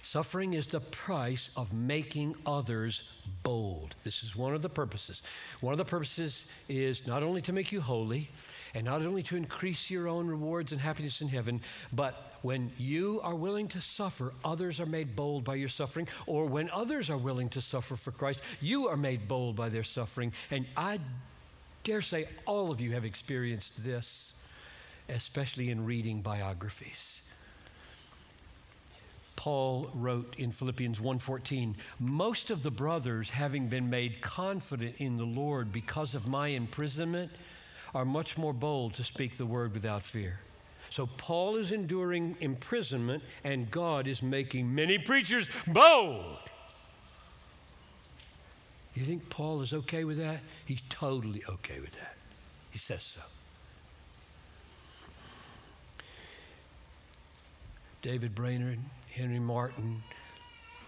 Suffering is the price of making others bold. This is one of the purposes. One of the purposes is not only to make you holy and not only to increase your own rewards and happiness in heaven, but when you are willing to suffer, others are made bold by your suffering. Or when others are willing to suffer for Christ, you are made bold by their suffering. And I dare say all of you have experienced this, especially in reading biographies. Paul wrote in Philippians 1:14, most of the brothers, having been made confident in the Lord because of my imprisonment, are much more bold to speak the word without fear. So Paul is enduring imprisonment, and God is making many preachers bold. You think Paul is okay with that? He's totally okay with that. He says so. David Brainerd, Henry Martin,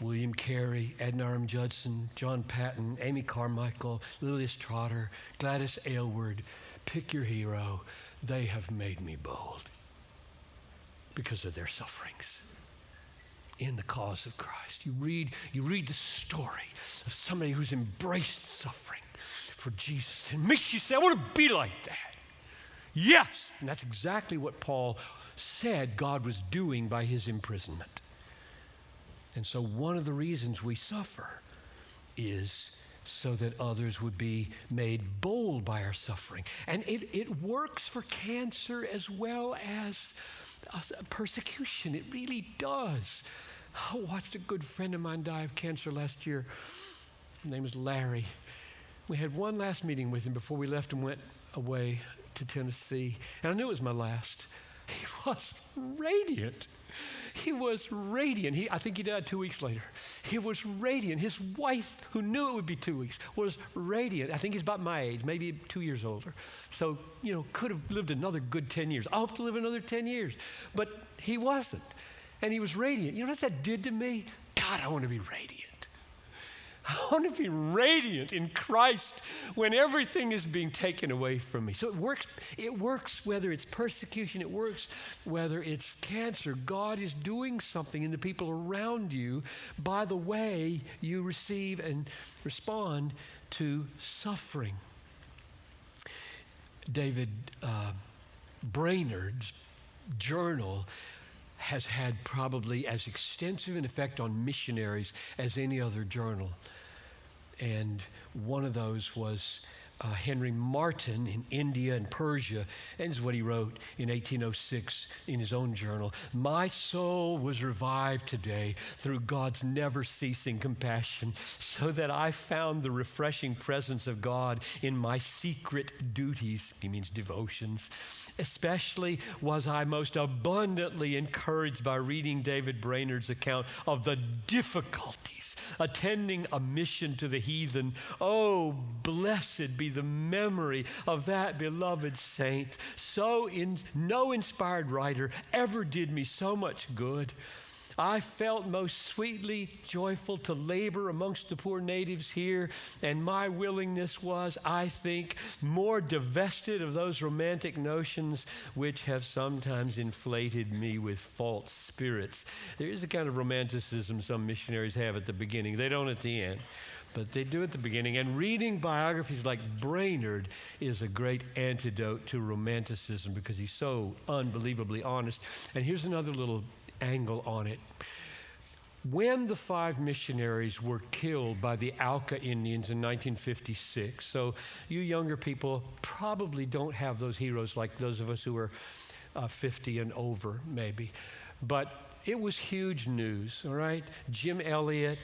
William Carey, Edna R.M. Judson, John Patton, Amy Carmichael, Lilias Trotter, Gladys Aylward, pick your hero. They have made me bold because of their sufferings in the cause of Christ. You read the story of somebody who's embraced suffering for Jesus. It makes you say, I want to be like that. Yes, and that's exactly what Paul said God was doing by his imprisonment. And so one of the reasons we suffer is so that others would be made bold by our suffering. And it works for cancer as well as persecution. It really does. I watched a good friend of mine die of cancer last year. His name is Larry. We had one last meeting with him before we left and went away to Tennessee. And I knew it was my last. He was radiant. He was radiant. I think he died 2 weeks later. He was radiant. His wife, who knew it would be 2 weeks, was radiant. I think he's about my age, maybe 2 years older. So, could have lived another good 10 years. I hope to live another 10 years. But he wasn't. And he was radiant. You know what that did to me? God, I want to be radiant. I want to be radiant in Christ when everything is being taken away from me. So it works whether it's persecution, it works whether it's cancer. God is doing something in the people around you by the way you receive and respond to suffering. David Brainerd's journal has had probably as extensive an effect on missionaries as any other journal. And one of those was Henry Martyn in India and Persia. And this is what he wrote in 1806 in his own journal. My soul was revived today through God's never-ceasing compassion, so that I found the refreshing presence of God in my secret duties. He means devotions. Especially was I most abundantly encouraged by reading David Brainerd's account of the difficulties attending a mission to the heathen. Oh, blessed be the memory of that beloved saint. No inspired writer ever did me so much good. I felt most sweetly joyful to labor amongst the poor natives here, and my willingness was, I think, more divested of those romantic notions which have sometimes inflated me with false spirits. There is a kind of romanticism some missionaries have at the beginning. They don't at the end, but they do at the beginning. And reading biographies like Brainerd is a great antidote to romanticism because he's so unbelievably honest. And here's another little angle on it. When the 5 missionaries were killed by the Auca Indians in 1956, so you younger people probably don't have those heroes like those of us who are 50 and over, maybe. But it was huge news, all right? Jim Elliot,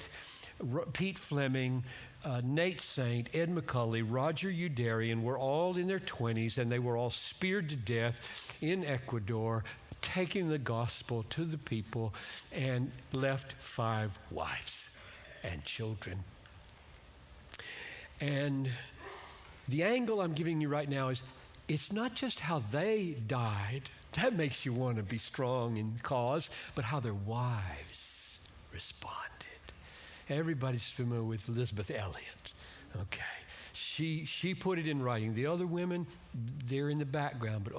Pete Fleming, Nate Saint, Ed McCulley, Roger Youderian were all in their 20s, and they were all speared to death in Ecuador, taking the gospel to the people, and left 5 wives and children. And the angle I'm giving you right now is it's not just how they died. That makes you want to be strong in cause, but how their wives responded. Everybody's familiar with Elizabeth Elliot. Okay. She put it in writing. The other women, they're in the background, but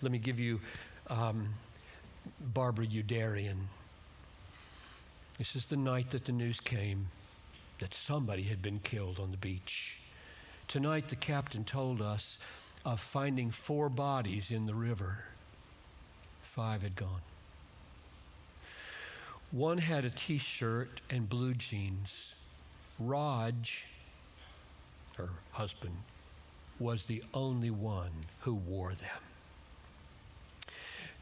let me give you Barbara Youderian. This is the night that the news came that somebody had been killed on the beach. Tonight, the captain told us of finding 4 bodies in the river. 5 had gone. One had a t-shirt and blue jeans. Raj, her husband, was the only one who wore them.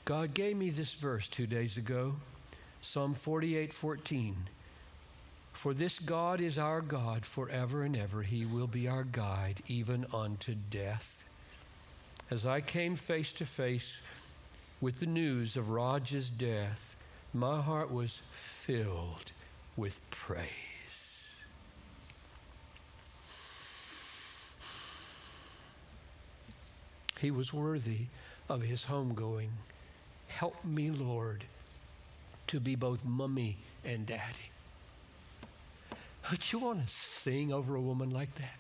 God gave me this verse 2 days ago, Psalm 48:14. For this God is our God forever and ever. He will be our guide even unto death. As I came face to face with the news of Raj's death, my heart was filled with praise. He was worthy of his homegoing. Help me, Lord, to be both mommy and daddy. Don't you want to sing over a woman like that?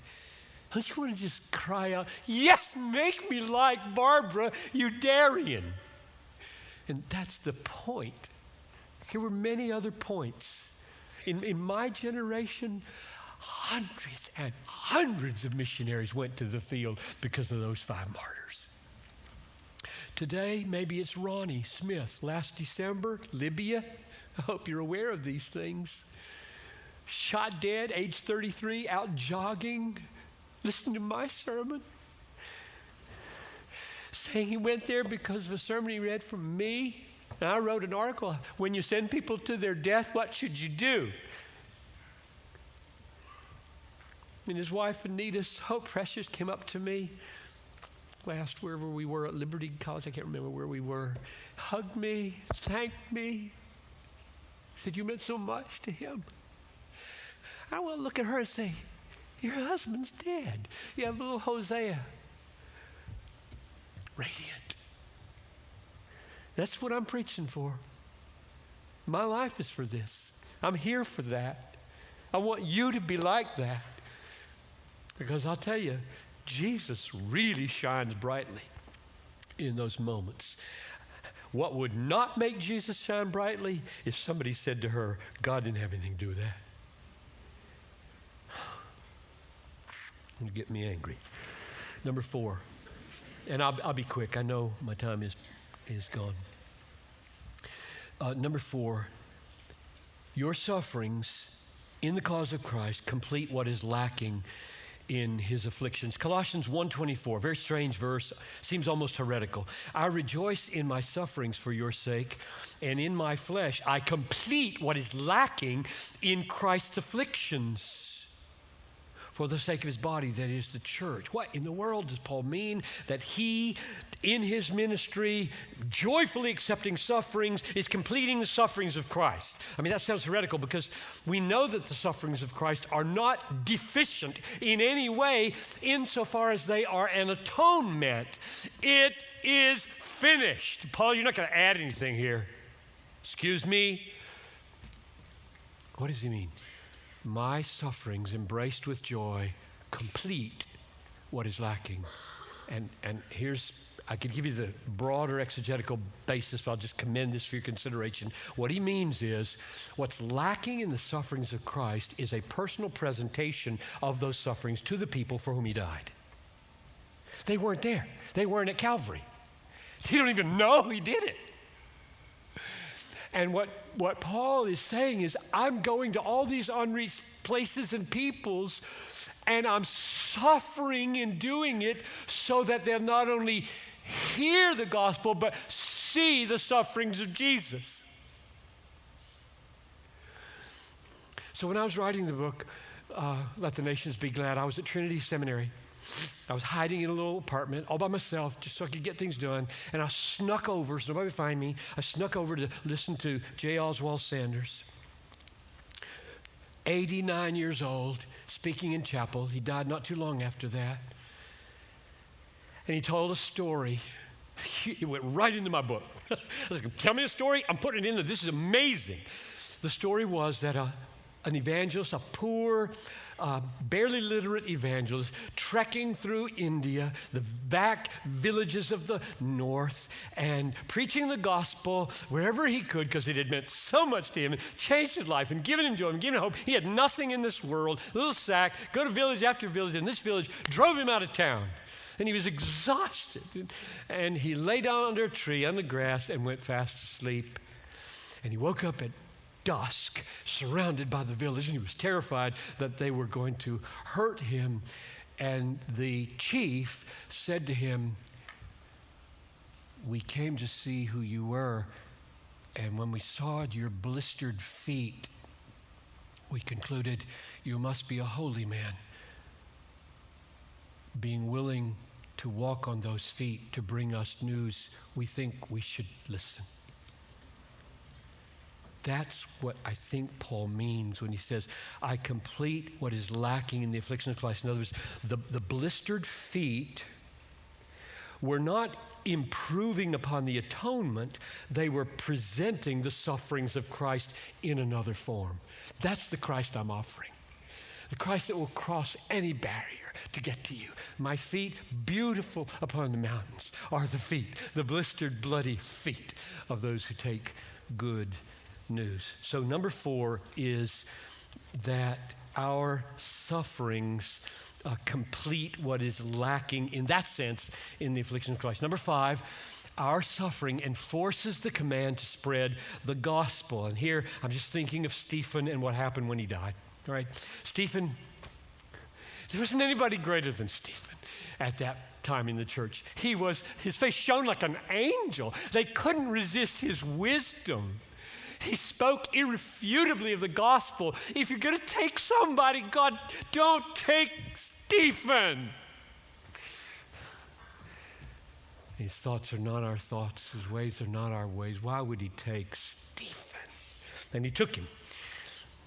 Don't you want to just cry out, yes, make me like Barbara Udarian? And that's the point. There were many other points. In my generation, hundreds and hundreds of missionaries went to the field because of those 5 martyrs. Today, maybe it's Ronnie Smith. Last December, Libya. I hope you're aware of these things. Shot dead, age 33, out jogging. Listen to my sermon. Saying he went there because of a sermon he read from me. And I wrote an article, when you send people to their death, what should you do? And his wife, Anita, so precious, came up to me last wherever we were at Liberty College. I can't remember where we were. Hugged me, thanked me. Said, you meant so much to him. I want to look at her and say, your husband's dead. You have little Hosea. Radiant. That's what I'm preaching for. My life is for this. I'm here for that. I want you to be like that. Because I'll tell you, Jesus really shines brightly in those moments. What would not make Jesus shine brightly if somebody said to her, God didn't have anything to do with that. It'll get me angry. Number 4, and I'll be quick. I know my time is gone. Number 4, your sufferings in the cause of Christ complete what is lacking in his afflictions. Colossians 1:24, very strange verse, seems almost heretical. I rejoice in my sufferings for your sake, and in my flesh I complete what is lacking in Christ's afflictions for the sake of his body, that is the church. What in the world does Paul mean? That he, in his ministry, joyfully accepting sufferings, is completing the sufferings of Christ. I mean, that sounds heretical because we know that the sufferings of Christ are not deficient in any way insofar as they are an atonement. It is finished. Paul, you're not going to add anything here. Excuse me. What does he mean? My sufferings embraced with joy complete what is lacking. And here's, I could give you the broader exegetical basis, but I'll just commend this for your consideration. What he means is, what's lacking in the sufferings of Christ is a personal presentation of those sufferings to the people for whom he died. They weren't there. They weren't at Calvary. They don't even know he did it. And what Paul is saying is, I'm going to all these unreached places and peoples, and I'm suffering in doing it so that they'll not only hear the gospel, but see the sufferings of Jesus. So when I was writing the book, Let the Nations Be Glad, I was at Trinity Seminary. I was hiding in a little apartment all by myself just so I could get things done. And I snuck over, so nobody would find me. I snuck over to listen to J. Oswald Sanders. 89 years old, speaking in chapel. He died not too long after that. And he told a story. It went right into my book. I was like, tell me a story. I'm putting it in there. This is amazing. The story was that an evangelist, a poor barely literate evangelist trekking through India, the back villages of the north, and preaching the gospel wherever he could because it had meant so much to him, and changed his life and given him joy and given him hope. He had nothing in this world, little sack, go to village after village, and this village drove him out of town. And he was exhausted. And he lay down under a tree on the grass and went fast asleep. And he woke up at dusk, surrounded by the village, and he was terrified that they were going to hurt him. And the chief said to him, "We came to see who you were, and when we saw your blistered feet, we concluded you must be a holy man. Being willing to walk on those feet to bring us news, we think we should listen." That's what I think Paul means when he says, I complete what is lacking in the affliction of Christ. In other words, the blistered feet were not improving upon the atonement. They were presenting the sufferings of Christ in another form. That's the Christ I'm offering. The Christ that will cross any barrier to get to you. My feet, beautiful upon the mountains, are the feet, the blistered, bloody feet of those who take good news. So number 4 is that our sufferings complete what is lacking in that sense in the affliction of Christ. Number 5, our suffering enforces the command to spread the gospel. And here I'm just thinking of Stephen and what happened when he died. All right, Stephen, there wasn't anybody greater than Stephen at that time in the church. His face shone like an angel. They couldn't resist his wisdom. He spoke irrefutably of the gospel. If you're going to take somebody, God, don't take Stephen. His thoughts are not our thoughts. His ways are not our ways. Why would he take Stephen? And he took him.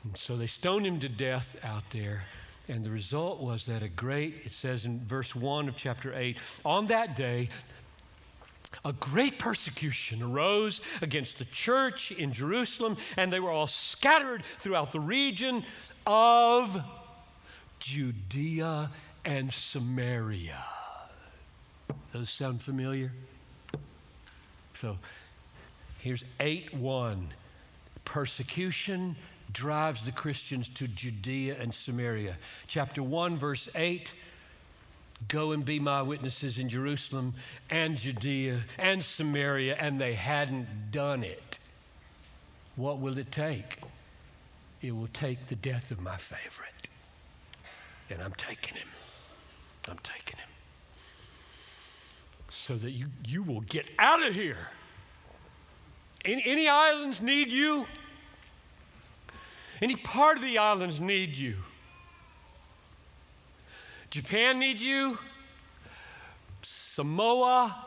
And so they stoned him to death out there. And the result was that it says in verse 1 of chapter 8, on that day, a great persecution arose against the church in Jerusalem, and they were all scattered throughout the region of Judea and Samaria. Those sound familiar? So here's 8:1. Persecution drives the Christians to Judea and Samaria. Chapter 1, verse 8. Go and be my witnesses in Jerusalem and Judea and Samaria, and they hadn't done it. What will it take? It will take the death of my favorite. And I'm taking him. I'm taking him. So that you will get out of here. Any islands need you? Any part of the islands need you? Japan needs you. Samoa,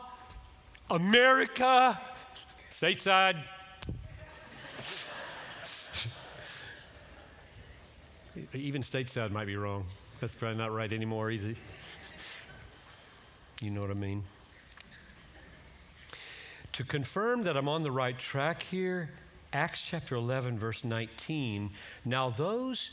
America, stateside. Even stateside might be wrong. That's probably not right anymore, easy. You know what I mean? To confirm that I'm on the right track here, Acts chapter 11, verse 19. Now those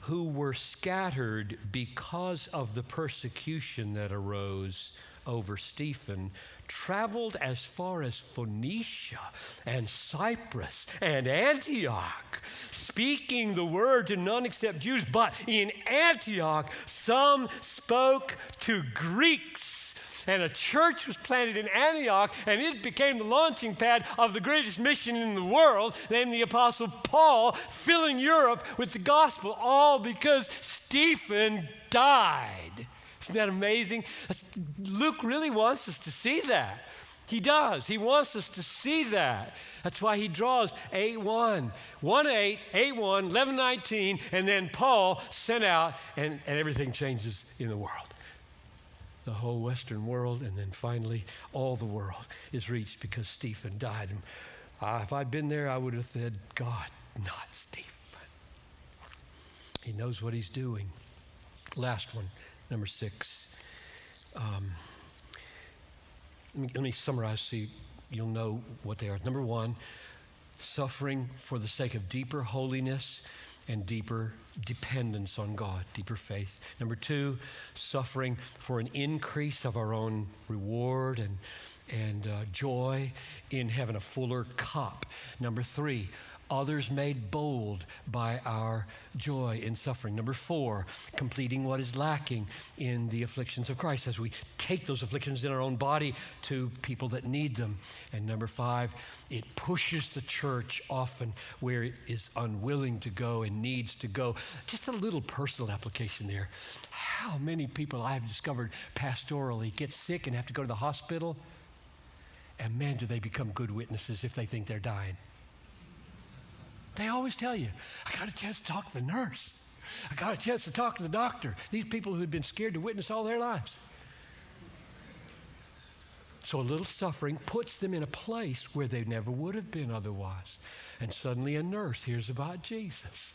who were scattered because of the persecution that arose over Stephen traveled as far as Phoenicia and Cyprus and Antioch, speaking the word to none except Jews. But in Antioch, some spoke to Greeks. And a church was planted in Antioch, and it became the launching pad of the greatest mission in the world, named the Apostle Paul, filling Europe with the gospel, all because Stephen died. Isn't that amazing? Luke really wants us to see that. He does. He wants us to see that. That's why he draws 8:1, 1:8, 8:1, 11:19, and then Paul sent out, and everything changes in the world. The whole Western world, and then finally all the world is reached because Stephen died. And if I'd been there, I would have said, God, not Stephen. He knows what he's doing. Last one, number 6. Let me summarize so you'll know what they are. Number 1, suffering for the sake of deeper holiness and deeper dependence on God, deeper faith. Number 2, suffering for an increase of our own reward and joy in having a fuller cup. Number 3, others made bold by our joy in suffering. Number 4, completing what is lacking in the afflictions of Christ as we take those afflictions in our own body to people that need them. And number 5, it pushes the church often where it is unwilling to go and needs to go. Just a little personal application there. How many people I have discovered pastorally get sick and have to go to the hospital, and man, do they become good witnesses if they think they're dying. They always tell you, I got a chance to talk to the nurse. I got a chance to talk to the doctor. These people who had been scared to witness all their lives. So a little suffering puts them in a place where they never would have been otherwise. And suddenly a nurse hears about Jesus.